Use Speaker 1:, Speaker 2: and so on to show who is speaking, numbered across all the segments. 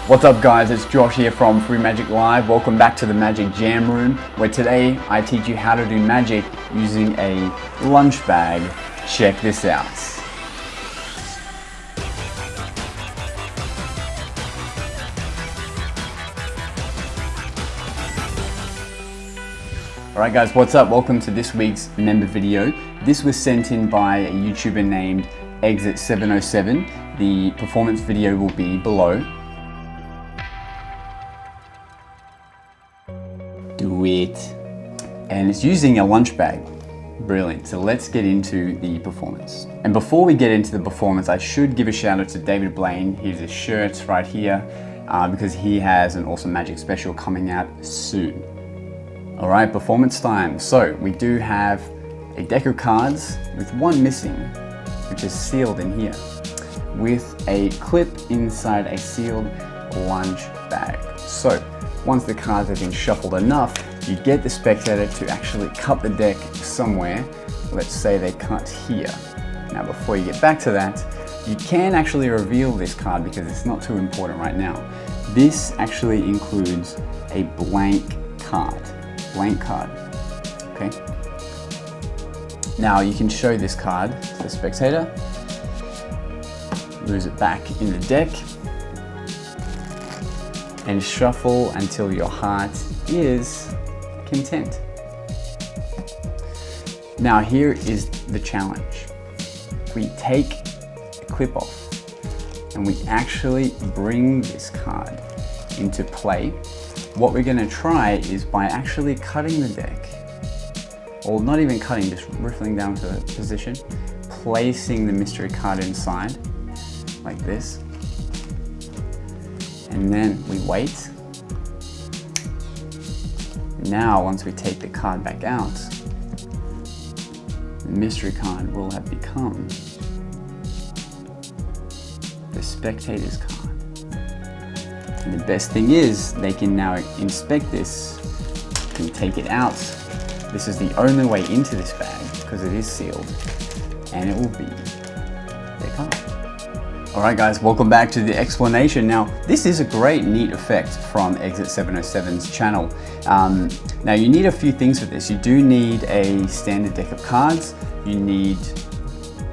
Speaker 1: What's up guys, it's Josh here from freemagiclive. Welcome back to the Magic Jam Room, where today I teach you how to do magic using a lunch bag. Check this out. Alright guys, what's up? Welcome to this week's member video. This was sent in by a YouTuber named Exit707. The performance video will be below. Do it. And it's using a lunch bag. Brilliant. So let's get into the performance. And before we get into the performance, I should give a shout out to David Blaine. Here's his shirt right here because he has an awesome magic special coming out soon. All right, performance time. So we do have a deck of cards with one missing, which is sealed in here, with a clip inside a sealed lunch bag. So once the cards have been shuffled enough, you get the spectator to actually cut the deck somewhere. Let's say they cut here. Now before you get back to that, you can actually reveal this card because it's not too important right now. This actually includes a blank card. Blank card, okay? Now you can show this card to the spectator, lose it back in the deck, and shuffle until your heart is content. Now here is the challenge. We take the clip off and we actually bring this card into play. What we're going to try is by actually cutting the deck, or not even cutting, just riffling down to a position, placing the mystery card inside like this. And then we wait. Now, once we take the card back out, the mystery card will have become the spectator's card. And the best thing is, they can now inspect this and take it out. This is the only way into this bag because it is sealed, and it will be their card. Alright guys, welcome back to the explanation. Now, this is a great, neat effect from Exit707's channel. Now, you need a few things for this. You do need a standard deck of cards. You need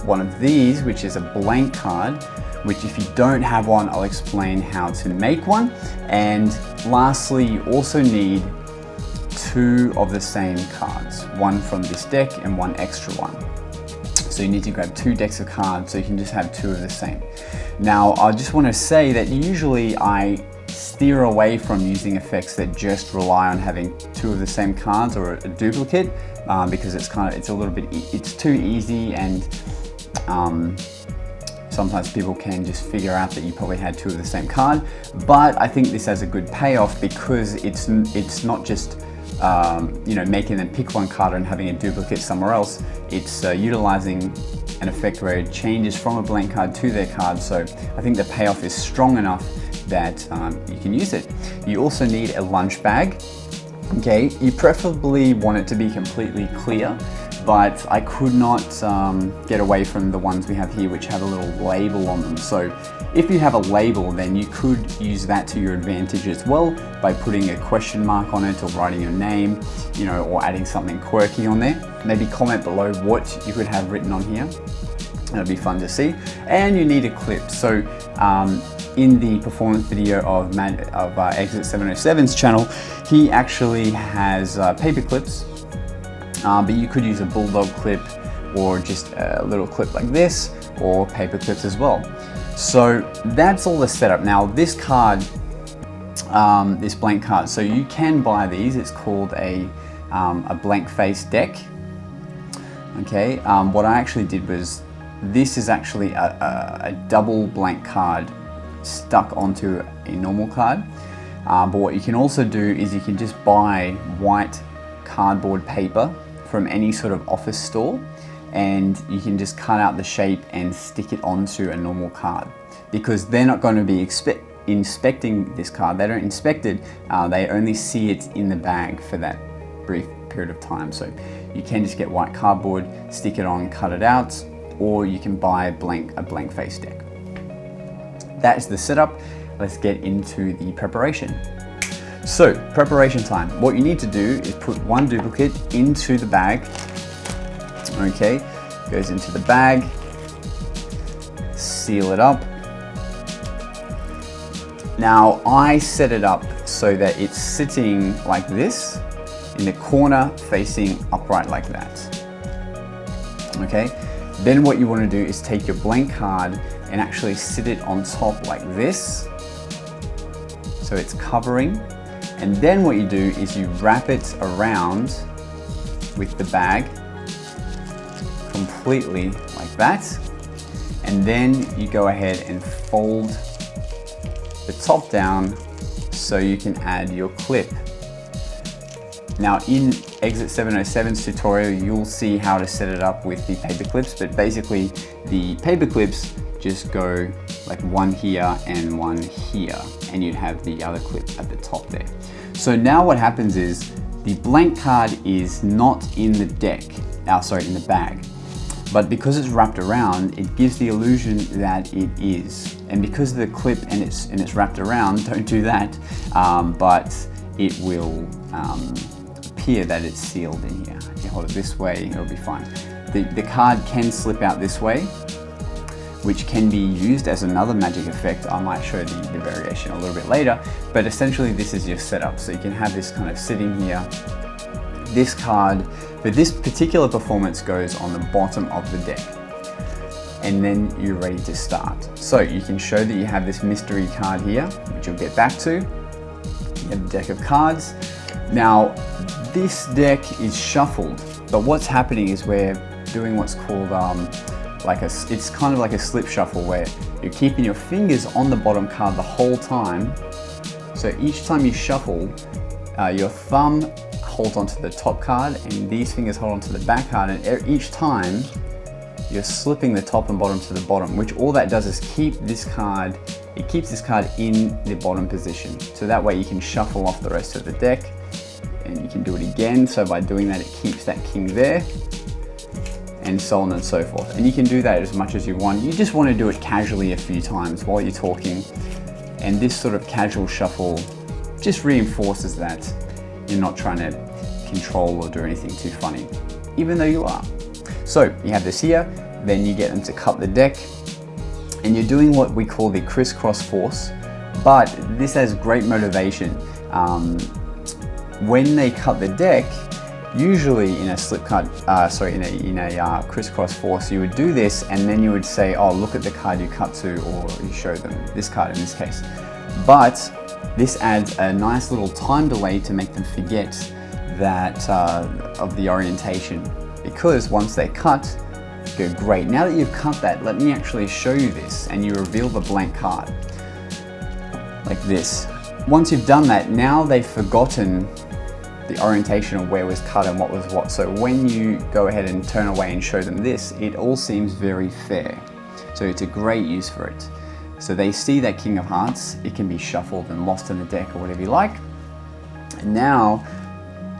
Speaker 1: one of these, which is a blank card, which if you don't have one, I'll explain how to make one. And lastly, you also need two of the same cards, one from this deck and one extra one. So you need to grab two decks of cards so you can just have two of the same. Now, I just want to say that usually I steer away from using effects that just rely on having two of the same cards or a duplicate because it's too easy, and sometimes people can just figure out that you probably had two of the same card. But I think this has a good payoff because it's not just making them pick one card and having a duplicate somewhere else. It's utilizing an effect where it changes from a blank card to their card. So I think the payoff is strong enough that you can use it. You also need a lunch bag. Okay, you preferably want it to be completely clear, but I could not get away from the ones we have here which have a little label on them. So if you have a label, then you could use that to your advantage as well by putting a question mark on it or writing your name, or adding something quirky on there. Maybe comment below what you could have written on here. That'd be fun to see. And you need a clip. So in the performance video of Exit707's channel, he actually has paper clips. But you could use a bulldog clip or just a little clip like this, or paper clips as well. So that's all the setup. Now this card, this blank card, so you can buy these. It's called a blank face deck. Okay, what I actually did was, this is actually a double blank card stuck onto a normal card. But what you can also do is you can just buy white cardboard paper from any sort of office store, and you can just cut out the shape and stick it onto a normal card, because they're not going to be inspecting this card. They don't inspect it, they only see it in the bag for that brief period of time. So you can just get white cardboard, stick it on, cut it out, or you can buy a blank face deck. That is the setup. let's get into the preparation. So, preparation time. What you need to do is put one duplicate into the bag. Okay, goes into the bag, seal it up. Now, I set it up so that it's sitting like this, in the corner facing upright like that. Okay, then what you want to do is take your blank card and actually sit it on top like this, so it's covering. And then what you do is you wrap it around with the bag completely like that. And then you go ahead and fold the top down so you can add your clip. Now in Exit 707's tutorial, you'll see how to set it up with the paper clips, but basically the paper clips just go like one here and one here, and you'd have the other clip at the top there. So now what happens is the blank card is not in the deck, in the bag, but because it's wrapped around, it gives the illusion that it is. And because of the clip and it's wrapped around, don't do that, but it will appear that it's sealed in here. If you hold it this way, it'll be fine. The card can slip out this way, which can be used as another magic effect. I might show the variation a little bit later, but essentially this is your setup. So you can have this kind of sitting here. This card, for this particular performance, goes on the bottom of the deck. And then you're ready to start. So you can show that you have this mystery card here, which you'll get back to. You have a deck of cards. Now, this deck is shuffled, but what's happening is we're doing what's called it's kind of like a slip shuffle, where you're keeping your fingers on the bottom card the whole time. So each time you shuffle, your thumb holds onto the top card and these fingers hold onto the back card, and each time you're slipping the top and bottom to the bottom, which all that does is keeps this card in the bottom position. So that way you can shuffle off the rest of the deck, and you can do it again. So by doing that, it keeps that king there, and so on and so forth. And you can do that as much as you want. You just want to do it casually a few times while you're talking. And this sort of casual shuffle just reinforces that you're not trying to control or do anything too funny, even though you are. So you have this here, then you get them to cut the deck, and you're doing what we call the crisscross force, but this has great motivation. When they cut the deck, usually in a slip cut, in a crisscross force, you would do this, and then you would say, oh, look at the card you cut to, or you show them this card in this case. But this adds a nice little time delay to make them forget that of the orientation, because once they cut, you go, great, now that you've cut that, let me actually show you this, and you reveal the blank card like this. Once you've done that, now they've forgotten the orientation of where was cut and what was what. So when you go ahead and turn away and show them this, it all seems very fair. So it's a great use for it. So they see that King of Hearts, it can be shuffled and lost in the deck or whatever you like. And now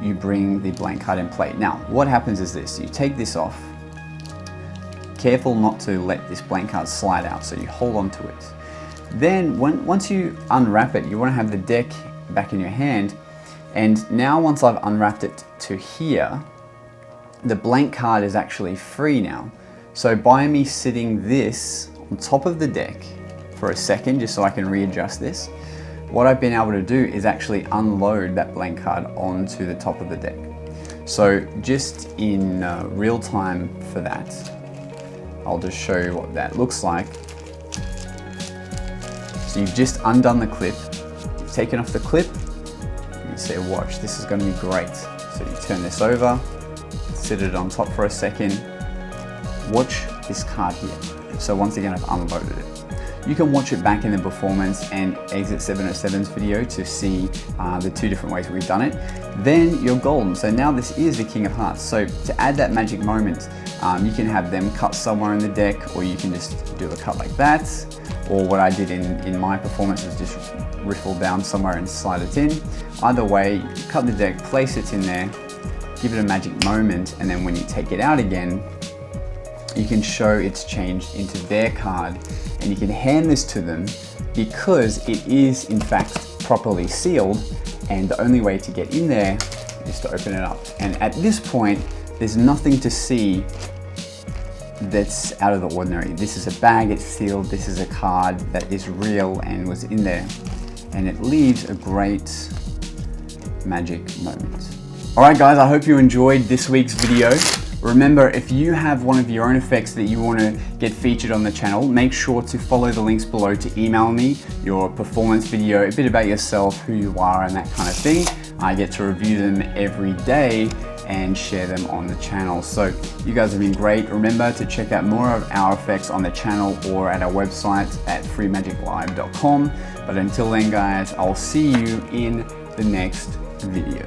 Speaker 1: you bring the blank card in play. Now, what happens is this, you take this off, careful not to let this blank card slide out, so you hold on to it. Then once you unwrap it, you want to have the deck back in your hand. And now once I've unwrapped it to here, the blank card is actually free now. So by me sitting this on top of the deck for a second, just so I can readjust this, what I've been able to do is actually unload that blank card onto the top of the deck. So just in real time for that, I'll just show you what that looks like. So you've just undone the clip, you've taken off the clip, you say, watch, this is going to be great. So you turn this over, sit it on top for a second, watch this card here. So once again, I've unloaded it. You can watch it back in the performance and Exit 707's video to see the two different ways we've done it. Then you're golden. So now this is the King of Hearts. So to add that magic moment, you can have them cut somewhere in the deck, or you can just do a cut like that. Or what I did in my performance is just riffle down somewhere and slide it in. Either way, cut the deck, place it in there, give it a magic moment, and then when you take it out again, you can show it's changed into their card, and you can hand this to them because it is in fact properly sealed, and the only way to get in there is to open it up. And at this point, there's nothing to see that's out of the ordinary. This is a bag, it's sealed, this is a card that is real and was in there. And it leaves a great magic moment. All right guys, I hope you enjoyed this week's video. Remember, if you have one of your own effects that you want to get featured on the channel, make sure to follow the links below to email me your performance video, a bit about yourself, who you are, and that kind of thing. I get to review them every day and share them on the channel. So you guys have been great. Remember to check out more of our effects on the channel or at our website at freemagiclive.com. But until then guys, I'll see you in the next video.